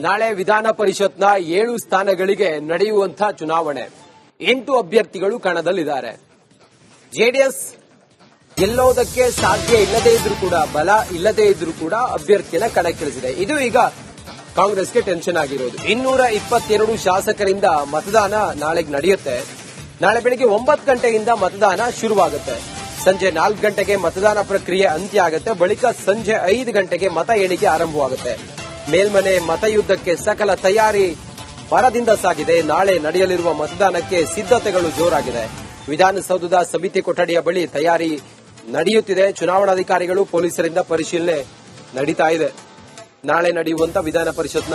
ನಾಳೆ ವಿಧಾನ ಪರಿಷತ್ನ 7 ಸ್ಥಾನಗಳಿಗೆ ನಡೆಯುವಂತಹ ಚುನಾವಣೆ 8 ಅಭ್ಯರ್ಥಿಗಳು ಕಣದಲ್ಲಿದ್ದಾರೆ. ಜೆಡಿಎಸ್ ಗೆಲ್ಲೋದಕ್ಕೆ ಸಾಧ್ಯ ಇಲ್ಲದೇ ಇದ್ರೂ ಕೂಡ, ಬಲ ಇಲ್ಲದೇ ಇದ್ರೂ ಕೂಡ ಅಭ್ಯರ್ಥಿಯನ್ನ ಕಣಕ್ಕಿಳಿಸಿದೆ. ಇದು ಈಗ ಕಾಂಗ್ರೆಸ್ಗೆ ಟೆನ್ಷನ್ ಆಗಿರೋದು. 222 ಶಾಸಕರಿಂದ ಮತದಾನ ನಾಳೆಗೆ ನಡೆಯುತ್ತೆ. ನಾಳೆ ಬೆಳಿಗ್ಗೆ 9 ಗಂಟೆಯಿಂದ ಮತದಾನ ಶುರುವಾಗುತ್ತೆ. ಸಂಜೆ 4 ಗಂಟೆಗೆ ಮತದಾನ ಪ್ರಕ್ರಿಯೆ ಅಂತ್ಯ ಆಗುತ್ತೆ. ಬಳಿಕ ಸಂಜೆ 5 ಗಂಟೆಗೆ ಮತ ಎಣಿಕೆ ಆರಂಭವಾಗುತ್ತೆ. ಮೇಲ್ಮನೆ ಮತಯುದ್ಧಕ್ಕೆ ಸಕಲ ತಯಾರಿ ಭರದಿಂದ ಸಾಗಿದೆ. ನಾಳೆ ನಡೆಯಲಿರುವ ಮತದಾನಕ್ಕೆ ಸಿದ್ಧತೆಗಳು ಜೋರಾಗಿದೆ. ವಿಧಾನಸೌಧದ ಸಮಿತಿ ಕೊಠಡಿಯ ಬಳಿ ತಯಾರಿ ನಡೆಯುತ್ತಿದೆ. ಚುನಾವಣಾಧಿಕಾರಿಗಳು ಪೊಲೀಸರಿಂದ ಪರಿಶೀಲನೆ ನಡೀತಾ ಇದೆ. ನಾಳೆ ನಡೆಯುವಂತ ವಿಧಾನ ಪರಿಷತ್ನ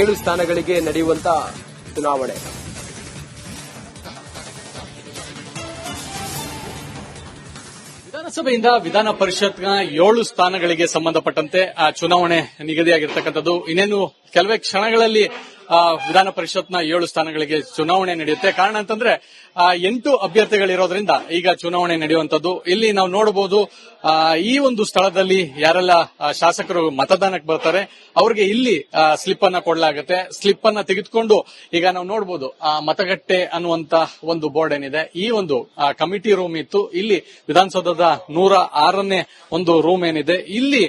7 ಸ್ಥಾನಗಳಿಗೆ ನಡೆಯುವಂತ ಚುನಾವಣೆ. ವಿಧಾನಸಭೆಯಿಂದ ವಿಧಾನ ಪರಿಷತ್ನ 7 ಸ್ಥಾನಗಳಿಗೆ ಸಂಬಂಧಪಟ್ಟಂತೆ ಆ ಚುನಾವಣೆ ನಿಗದಿಯಾಗಿರ್ತಕ್ಕಂಥದ್ದು. ಇನ್ನೇನು ಕೆಲವೇ ಕ್ಷಣಗಳಲ್ಲಿ ವಿಧಾನ ಪರಿಷತ್ನ 7 ಸ್ಥಾನಗಳಿಗೆ ಚುನಾವಣೆ ನಡೆಯುತ್ತೆ. ಕಾರಣ ಅಂತಂದ್ರೆ 8 ಅಭ್ಯರ್ಥಿಗಳಿರೋದ್ರಿಂದ ಈಗ ಚುನಾವಣೆ ನಡೆಯುವಂತದ್ದು. ಇಲ್ಲಿ ನಾವು ನೋಡಬಹುದು, ಈ ಒಂದು ಸ್ಥಳದಲ್ಲಿ ಯಾರೆಲ್ಲ ಶಾಸಕರು ಮತದಾನಕ್ಕೆ ಬರ್ತಾರೆ ಅವರಿಗೆ ಇಲ್ಲಿ ಸ್ಲಿಪ್ ಅನ್ನ ಕೊಡಲಾಗುತ್ತೆ. ಸ್ಲಿಪ್ ಅನ್ನ ತೆಗೆದುಕೊಂಡು ಈಗ ನಾವು ನೋಡಬಹುದು, ಮತಗಟ್ಟೆ ಅನ್ನುವಂತ ಒಂದು ಬೋರ್ಡ್ ಏನಿದೆ, ಈ ಒಂದು ಕಮಿಟಿ ರೂಮ್ ಇತ್ತು. ಇಲ್ಲಿ ವಿಧಾನಸೌಧದ 106ನೇ ಒಂದು ರೂಮ್ ಏನಿದೆ, ಇಲ್ಲಿ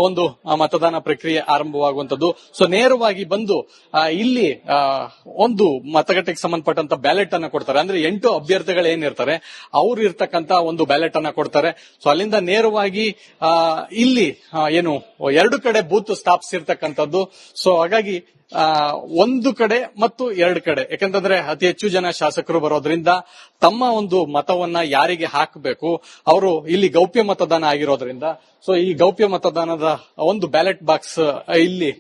ಒಂದು ಮತದಾನ ಪ್ರಕ್ರಿಯೆ ಆರಂಭವಾಗುವಂತದ್ದು. ಸೊ ನೇರವಾಗಿ ಬಂದು ಇಲ್ಲಿ ಒಂದು ಮತಗಟ್ಟೆಗೆ ಸಂಬಂಧಪಟ್ಟಂತ ಬ್ಯಾಲೆಟ್ ಅನ್ನ ಕೊಡ್ತಾರೆ. ಅಂದ್ರೆ 8 ಅಭ್ಯರ್ಥಿಗಳು ಏನಿರ್ತಾರೆ ಅವ್ರು ಇರ್ತಕ್ಕಂತ ಒಂದು ಬ್ಯಾಲೆಟ್ ಅನ್ನ ಕೊಡ್ತಾರೆ. ಸೊ ಅಲ್ಲಿಂದ ನೇರವಾಗಿ ಇಲ್ಲಿ ಏನು 2 ಕಡೆ ಬೂತ್ ಸ್ಥಾಪಿಸಿರ್ತಕ್ಕಂಥದ್ದು. ಸೊ ಹಾಗಾಗಿ ಒಂದು ಕಡೆ ಮತ್ತು 2 ಕಡೆ, ಯಾಕಂತಂದ್ರೆ ಅತಿ ಹೆಚ್ಚು ಜನ ಶಾಸಕರು ಬರೋದ್ರಿಂದ ತಮ್ಮ ಒಂದು ಮತವನ್ನ ಯಾರಿಗೆ ಹಾಕಬೇಕು ಅವರು ಇಲ್ಲಿ ಗೌಪ್ಯ ಮತದಾನ ಆಗಿರೋದ್ರಿಂದ ಸೊ ಈ ಗೌಪ್ಯ ಮತದಾನದ ಒಂದು ಬ್ಯಾಲೆಟ್ ಬಾಕ್ಸ್ ಇಲ್ಲಿ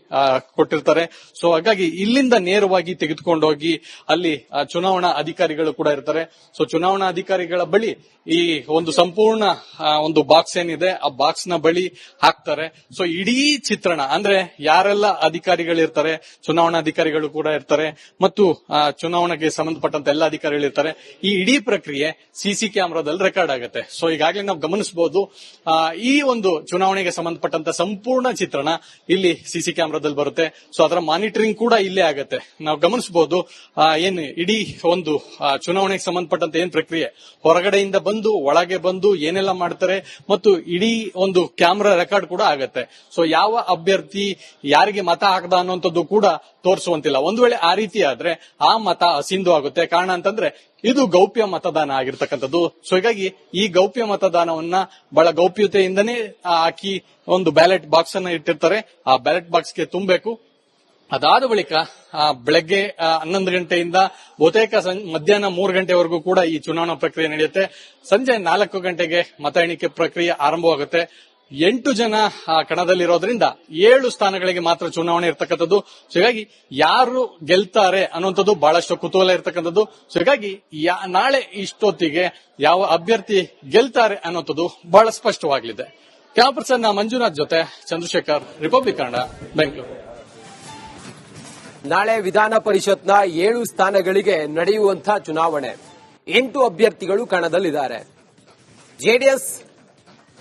ಕೊಟ್ಟಿರ್ತಾರೆ. ಸೊ ಹಾಗಾಗಿ ಇಲ್ಲಿಂದ ನೇರವಾಗಿ ತೆಗೆದುಕೊಂಡೋಗಿ ಅಲ್ಲಿ ಚುನಾವಣಾ ಅಧಿಕಾರಿಗಳು ಕೂಡ ಇರ್ತಾರೆ. ಸೊ ಚುನಾವಣಾ ಅಧಿಕಾರಿಗಳ ಬಳಿ ಈ ಒಂದು ಸಂಪೂರ್ಣ ಒಂದು ಬಾಕ್ಸ್ ಏನಿದೆ ಆ ಬಾಕ್ಸ್ ನ ಬಳಿ ಹಾಕ್ತಾರೆ. ಸೊ ಇಡೀ ಚಿತ್ರಣ ಅಂದ್ರೆ ಯಾರೆಲ್ಲ ಅಧಿಕಾರಿಗಳಿರ್ತಾರೆ, ಚುನಾವಣಾಧಿಕಾರಿಗಳು ಕೂಡ ಇರ್ತಾರೆ ಮತ್ತು ಚುನಾವಣೆಗೆ ಸಂಬಂಧಪಟ್ಟಂತ ಎಲ್ಲ ಅಧಿಕಾರಿಗಳು ಇರ್ತಾರೆ. ಈ ಇಡೀ ಪ್ರಕ್ರಿಯೆ ಸಿಸಿ ಕ್ಯಾಮೆರಾದಲ್ಲಿ ರೆಕಾರ್ಡ್ ಆಗುತ್ತೆ. ಸೊ ಈಗಾಗಲೇ ನಾವು ಗಮನಿಸಬಹುದು, ಈ ಒಂದು ಚುನಾವಣೆಗೆ ಸಂಬಂಧಪಟ್ಟಂತ ಸಂಪೂರ್ಣ ಚಿತ್ರಣ ಇಲ್ಲಿ ಸಿಸಿ ಕ್ಯಾಮೆರಾದಲ್ಲಿ ಬರುತ್ತೆ. ಸೊ ಅದರ ಮಾನಿಟರಿಂಗ್ ಕೂಡ ಇಲ್ಲೇ ಆಗುತ್ತೆ. ನಾವು ಗಮನಿಸಬಹುದು, ಏನು ಇಡೀ ಒಂದು ಚುನಾವಣೆಗೆ ಸಂಬಂಧಪಟ್ಟಂತ ಏನ್ ಪ್ರಕ್ರಿಯೆ ಹೊರಗಡೆಯಿಂದ ಬಂದು ಒಳಗೆ ಬಂದು ಏನೆಲ್ಲ ಮಾಡ್ತಾರೆ ಮತ್ತು ಇಡೀ ಒಂದು ಕ್ಯಾಮೆರಾ ರೆಕಾರ್ಡ್ ಕೂಡ ಆಗುತ್ತೆ. ಸೊ ಯಾವ ಅಭ್ಯರ್ಥಿ ಯಾರಿಗೆ ಮತ ಹಾಕದ ಅನ್ನುವಂಥದ್ದು ಕೂಡ ತೋರಿಸುವಂತಿಲ್ಲ. ಒಂದು ವೇಳೆ ಆ ರೀತಿ ಆದ್ರೆ ಆ ಮತ ಅಸಿಂಧು ಆಗುತ್ತೆ. ಕಾರಣ ಅಂತಂದ್ರೆ ಇದು ಗೌಪ್ಯ ಮತದಾನ ಆಗಿರ್ತಕ್ಕಂಥದ್ದು. ಸೊ ಹೀಗಾಗಿ ಈ ಗೌಪ್ಯ ಮತದಾನವನ್ನ ಬಹಳ ಗೌಪ್ಯತೆಯಿಂದನೇ ಹಾಕಿ ಒಂದು ಬ್ಯಾಲೆಟ್ ಬಾಕ್ಸ್ ಅನ್ನ ಇಟ್ಟಿರ್ತಾರೆ. ಆ ಬ್ಯಾಲೆಟ್ ಬಾಕ್ಸ್ಗೆ ತುಂಬಬೇಕು. ಅದಾದ ಬಳಿಕ ಬೆಳಗ್ಗೆ 11 ಗಂಟೆಯಿಂದ ಬಹುತೇಕ ಮಧ್ಯಾಹ್ನ 3 ಗಂಟೆವರೆಗೂ ಕೂಡ ಈ ಚುನಾವಣಾ ಪ್ರಕ್ರಿಯೆ ನಡೆಯುತ್ತೆ. ಸಂಜೆ 4 ಗಂಟೆಗೆ ಮತ ಎಣಿಕೆ ಪ್ರಕ್ರಿಯೆ ಆರಂಭವಾಗುತ್ತೆ. 8 ಜನ ಕಣದಲ್ಲಿರೋದ್ರಿಂದ 7 ಸ್ಥಾನಗಳಿಗೆ ಮಾತ್ರ ಚುನಾವಣೆ ಇರತಕ್ಕಂಥದ್ದು. ಸೊ ಹೀಗಾಗಿ ಯಾರು ಗೆಲ್ತಾರೆ ಅನ್ನುವಂಥದ್ದು ಬಹಳಷ್ಟು ಕುತೂಹಲ ಇರತಕ್ಕಂಥದ್ದು. ಸೊ ಹೀಗಾಗಿ ನಾಳೆ ಇಷ್ಟೊತ್ತಿಗೆ ಯಾವ ಅಭ್ಯರ್ಥಿ ಗೆಲ್ತಾರೆ ಅನ್ನುವಂಥದ್ದು ಬಹಳ ಸ್ಪಷ್ಟವಾಗಲಿದೆ. ಕ್ಯಾಮರಾ ಪರ್ಸನ್ ಮಂಜುನಾಥ್ ಜೊತೆ ಚಂದ್ರಶೇಖರ್, ರಿಪಬ್ಲಿಕ್ ಕನ್ನಡ, ಬೆಂಗಳೂರು. ನಾಳೆ ವಿಧಾನ ಪರಿಷತ್ನ 7 ಸ್ಥಾನಗಳಿಗೆ ನಡೆಯುವಂತಹ ಚುನಾವಣೆ 8 ಅಭ್ಯರ್ಥಿಗಳು ಕಣದಲ್ಲಿದ್ದಾರೆ. ಜೆಡಿಎಸ್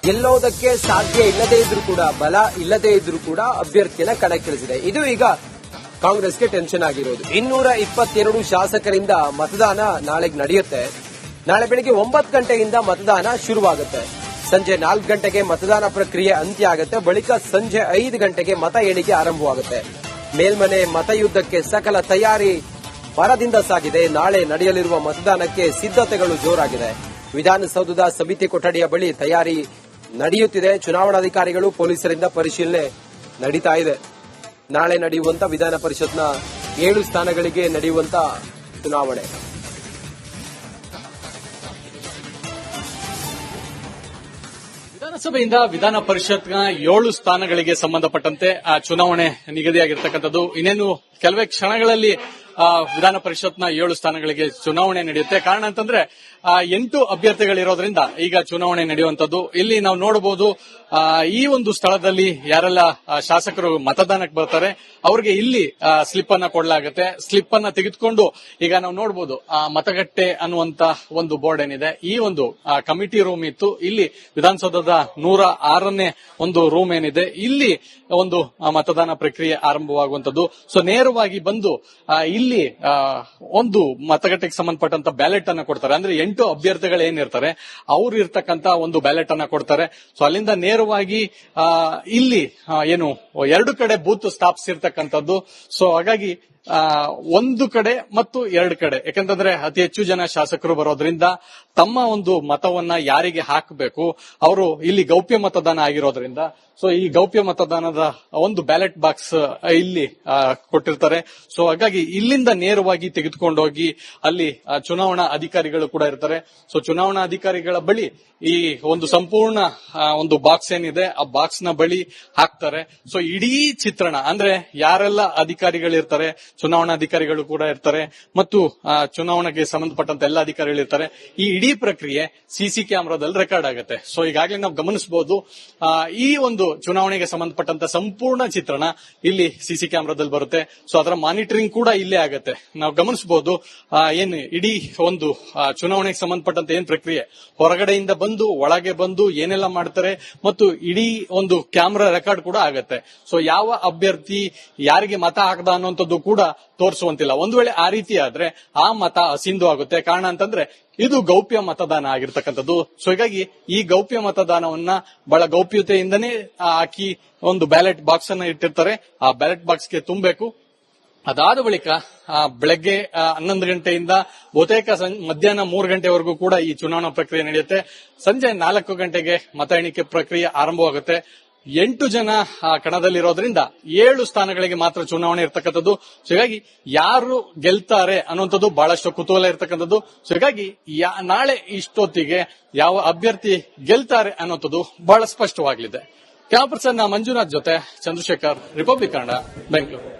ಗೆಲ್ಲೋದಕ್ಕೆ ಸಾಧ್ಯ ಇಲ್ಲದೇ ಇದ್ರೂ ಕೂಡ, ಬಲ ಇಲ್ಲದೇ ಇದ್ರೂ ಕೂಡ ಅಭ್ಯರ್ಥಿಯನ್ನ ಕಣಕ್ಕಿಳಿಸಿದೆ. ಇದು ಈಗ ಕಾಂಗ್ರೆಸ್ಗೆ ಟೆನ್ಷನ್ ಆಗಿರೋದು. 222 ಶಾಸಕರಿಂದ ಮತದಾನ ನಾಳೆಗೆ ನಡೆಯುತ್ತೆ. ನಾಳೆ ಬೆಳಿಗ್ಗೆ 9 ಗಂಟೆಯಿಂದ ಮತದಾನ ಶುರುವಾಗುತ್ತೆ. ಸಂಜೆ 4 ಗಂಟೆಗೆ ಮತದಾನ ಪ್ರಕ್ರಿಯೆ ಅಂತ್ಯ ಆಗುತ್ತೆ. ಬಳಿಕ ಸಂಜೆ 5 ಗಂಟೆಗೆ ಮತ ಎಣಿಕೆ ಆರಂಭವಾಗುತ್ತೆ. ಮೇಲ್ಮನೆ ಮತಯುದ್ಧಕ್ಕೆ ಸಕಲ ತಯಾರಿ ಭರದಿಂದ ಸಾಗಿದೆ. ನಾಳೆ ನಡೆಯಲಿರುವ ಮತದಾನಕ್ಕೆ ಸಿದ್ಧತೆಗಳು ಜೋರಾಗಿದೆ. ವಿಧಾನಸೌಧದ ಸಮಿತಿ ಕೊಠಡಿಯ ಬಳಿ ತಯಾರಿ ನಡೆಯುತ್ತಿದೆ. ಚುನಾವಣಾಧಿಕಾರಿಗಳು ಪೊಲೀಸರಿಂದ ಪರಿಶೀಲನೆ ನಡೀತಾ ಇದೆ. ನಾಳೆ ನಡೆಯುವಂತ ವಿಧಾನ ಪರಿಷತ್ನ 7 ಸ್ಥಾನಗಳಿಗೆ ನಡೆಯುವಂತ ಚುನಾವಣೆ. ವಿಧಾನಸಭೆಯಿಂದ ವಿಧಾನ ಪರಿಷತ್ನ 7 ಸ್ಥಾನಗಳಿಗೆ ಸಂಬಂಧಪಟ್ಟಂತೆ ಆ ಚುನಾವಣೆ ನಿಗದಿಯಾಗಿರ್ತಕ್ಕಂಥದ್ದು. ಇನ್ನೇನು ಕೆಲವೇ ಕ್ಷಣಗಳಲ್ಲಿ ವಿಧಾನ ಪರಿಷತ್ನ 7 ಸ್ಥಾನಗಳಿಗೆ ಚುನಾವಣೆ ನಡೆಯುತ್ತೆ. ಕಾರಣ ಅಂತಂದ್ರೆ 8 ಅಭ್ಯರ್ಥಿಗಳಿರೋದ್ರಿಂದ ಈಗ ಚುನಾವಣೆ ನಡೆಯುವಂತದ್ದು. ಇಲ್ಲಿ ನಾವು ನೋಡಬಹುದು ಈ ಒಂದು ಸ್ಥಳದಲ್ಲಿ ಯಾರೆಲ್ಲ ಶಾಸಕರು ಮತದಾನಕ್ಕೆ ಬರ್ತಾರೆ ಅವ್ರಿಗೆ ಇಲ್ಲಿ ಸ್ಲಿಪ್ ಅನ್ನ ಕೊಡಲಾಗುತ್ತೆ. ಸ್ಲಿಪ್ ಅನ್ನ ತೆಗೆದುಕೊಂಡು ಈಗ ನಾವು ನೋಡಬಹುದು ಮತಗಟ್ಟೆ ಅನ್ನುವಂತ ಒಂದು ಬೋರ್ಡ್ ಏನಿದೆ, ಈ ಒಂದು ಕಮಿಟಿ ರೂಮ್ ಇತ್ತು. ಇಲ್ಲಿ ವಿಧಾನಸೌಧದ 106ನೇ ಒಂದು ರೂಮ್ ಏನಿದೆ, ಇಲ್ಲಿ ಒಂದು ಮತದಾನ ಪ್ರಕ್ರಿಯೆ ಆರಂಭವಾಗುವಂತದ್ದು. ಸೊ ನೇರವಾಗಿ ಬಂದು ಇಲ್ಲಿ ಒಂದು ಮತಗಟ್ಟೆಗೆ ಸಂಬಂಧಪಟ್ಟಂತ ಬ್ಯಾಲೆಟ್ ಅನ್ನ ಕೊಡ್ತಾರೆ. ಅಂದ್ರೆ 8 ಅಭ್ಯರ್ಥಿಗಳು ಏನಿರ್ತಾರೆ ಅವ್ರು ಇರ್ತಕ್ಕಂತ ಒಂದು ಬ್ಯಾಲೆಟ್ ಅನ್ನ ಕೊಡ್ತಾರೆ. ಸೊ ಅಲ್ಲಿಂದ ನೇರವಾಗಿ ಇಲ್ಲಿ ಏನು 2 ಕಡೆ ಬೂತ್ ಸ್ಥಾಪಿಸಿರ್ತಕ್ಕಂಥದ್ದು. ಸೊ ಹಾಗಾಗಿ ಒಂದು ಕಡೆ ಮತ್ತು 2 ಕಡೆ, ಯಾಕಂತಂದ್ರೆ ಅತಿ ಹೆಚ್ಚು ಜನ ಶಾಸಕರು ಬರೋದ್ರಿಂದ ತಮ್ಮ ಒಂದು ಮತವನ್ನ ಯಾರಿಗೆ ಹಾಕಬೇಕು ಅವರು ಇಲ್ಲಿ ಗೌಪ್ಯ ಮತದಾನ ಆಗಿರೋದ್ರಿಂದ ಸೊ ಈ ಗೌಪ್ಯ ಮತದಾನದ ಒಂದು ಬ್ಯಾಲೆಟ್ ಬಾಕ್ಸ್ ಇಲ್ಲಿ ಕೊಟ್ಟಿರ್ತಾರೆ. ಸೊ ಹಾಗಾಗಿ ಇಲ್ಲಿಂದ ನೇರವಾಗಿ ತೆಗೆದುಕೊಂಡೋಗಿ ಅಲ್ಲಿ ಚುನಾವಣಾ ಅಧಿಕಾರಿಗಳು ಕೂಡ ಇರ್ತಾರೆ. ಸೊ ಚುನಾವಣಾ ಅಧಿಕಾರಿಗಳ ಬಳಿ ಈ ಒಂದು ಸಂಪೂರ್ಣ ಒಂದು ಬಾಕ್ಸ್ ಏನಿದೆ ಆ ಬಾಕ್ಸ್ ನ ಬಳಿ ಹಾಕ್ತಾರೆ. ಸೊ ಇಡೀ ಚಿತ್ರಣ ಅಂದ್ರೆ ಯಾರೆಲ್ಲ ಅಧಿಕಾರಿಗಳಿರ್ತಾರೆ, ಚುನಾವಣಾಧಿಕಾರಿಗಳು ಕೂಡ ಇರ್ತಾರೆ ಮತ್ತು ಚುನಾವಣೆಗೆ ಸಂಬಂಧಪಟ್ಟಂತ ಎಲ್ಲ ಅಧಿಕಾರಿಗಳು ಇರ್ತಾರೆ. ಈ ಇಡೀ ಪ್ರಕ್ರಿಯೆ ಸಿಸಿ ಕ್ಯಾಮೆರಾದಲ್ಲಿ ರೆಕಾರ್ಡ್ ಆಗುತ್ತೆ. ಸೊ ಈಗಾಗಲೇ ನಾವು ಗಮನಿಸಬಹುದು ಈ ಒಂದು ಚುನಾವಣೆಗೆ ಸಂಬಂಧಪಟ್ಟಂತ ಸಂಪೂರ್ಣ ಚಿತ್ರಣ ಇಲ್ಲಿ ಸಿಸಿ ಕ್ಯಾಮೆರಾದಲ್ಲಿ ಬರುತ್ತೆ. ಸೊ ಅದರ ಮಾನಿಟರಿಂಗ್ ಕೂಡ ಇಲ್ಲೇ ಆಗುತ್ತೆ. ನಾವು ಗಮನಿಸಬಹುದು ಏನು ಇಡೀ ಒಂದು ಚುನಾವಣೆಗೆ ಸಂಬಂಧಪಟ್ಟಂತ ಏನ್ ಪ್ರಕ್ರಿಯೆ ಹೊರಗಡೆಯಿಂದ ಬಂದು ಒಳಗೆ ಬಂದು ಏನೆಲ್ಲ ಮಾಡ್ತಾರೆ ಮತ್ತು ಇಡೀ ಒಂದು ಕ್ಯಾಮೆರಾ ರೆಕಾರ್ಡ್ ಕೂಡ ಆಗತ್ತೆ. ಸೊ ಯಾವ ಅಭ್ಯರ್ಥಿ ಯಾರಿಗೆ ಮತ ಹಾಕದ ಅನ್ನುವಂಥದ್ದು ಕೂಡ ತೋರಿಸುವಂತಿಲ್ಲ. ಒಂದು ವೇಳೆ ಆ ರೀತಿ ಆದ್ರೆ ಆ ಮತ ಅಸಿಂಧು ಆಗುತ್ತೆ. ಕಾರಣ ಅಂತಂದ್ರೆ ಇದು ಗೌಪ್ಯ ಮತದಾನ ಆಗಿರ್ತಕ್ಕಂಥದ್ದು. ಸೊ ಹೀಗಾಗಿ ಈ ಗೌಪ್ಯ ಮತದಾನವನ್ನ ಬಹಳ ಗೌಪ್ಯತೆಯಿಂದನೇ ಹಾಕಿ ಒಂದು ಬ್ಯಾಲೆಟ್ ಬಾಕ್ಸ್ ಅನ್ನ ಇಟ್ಟಿರ್ತಾರೆ. ಆ ಬ್ಯಾಲೆಟ್ ಬಾಕ್ಸ್ಗೆ ತುಂಬಬೇಕು. ಅದಾದ ಬಳಿಕ ಬೆಳಗ್ಗೆ 11 ಗಂಟೆಯಿಂದ ಬಹುತೇಕ ಮಧ್ಯಾಹ್ನ 3 ಗಂಟೆವರೆಗೂ ಕೂಡ ಈ ಚುನಾವಣಾ ಪ್ರಕ್ರಿಯೆ ನಡೆಯುತ್ತೆ. ಸಂಜೆ 4 ಗಂಟೆಗೆ ಮತ ಎಣಿಕೆ ಪ್ರಕ್ರಿಯೆ ಆರಂಭವಾಗುತ್ತೆ. 8 ಜನ ಕಣದಲ್ಲಿರೋದ್ರಿಂದ 7 ಸ್ಥಾನಗಳಿಗೆ ಮಾತ್ರ ಚುನಾವಣೆ ಇರತಕ್ಕಂಥದ್ದು. ಸೊ ಹೀಗಾಗಿ ಯಾರು ಗೆಲ್ತಾರೆ ಅನ್ನುವಂಥದ್ದು ಬಹಳಷ್ಟು ಕುತೂಹಲ ಇರತಕ್ಕಂಥದ್ದು. ಸೊ ಹೀಗಾಗಿ ನಾಳೆ ಇಷ್ಟೊತ್ತಿಗೆ ಯಾವ ಅಭ್ಯರ್ಥಿ ಗೆಲ್ತಾರೆ ಅನ್ನುವಂಥದ್ದು ಬಹಳ ಸ್ಪಷ್ಟವಾಗಲಿದೆ. ಕ್ಯಾಮರಾ ಪರ್ಸನ್ ಮಂಜುನಾಥ್ ಜೊತೆ ಚಂದ್ರಶೇಖರ್, ರಿಪಬ್ಲಿಕ್ ಕನ್ನಡ, ಬೆಂಗಳೂರು.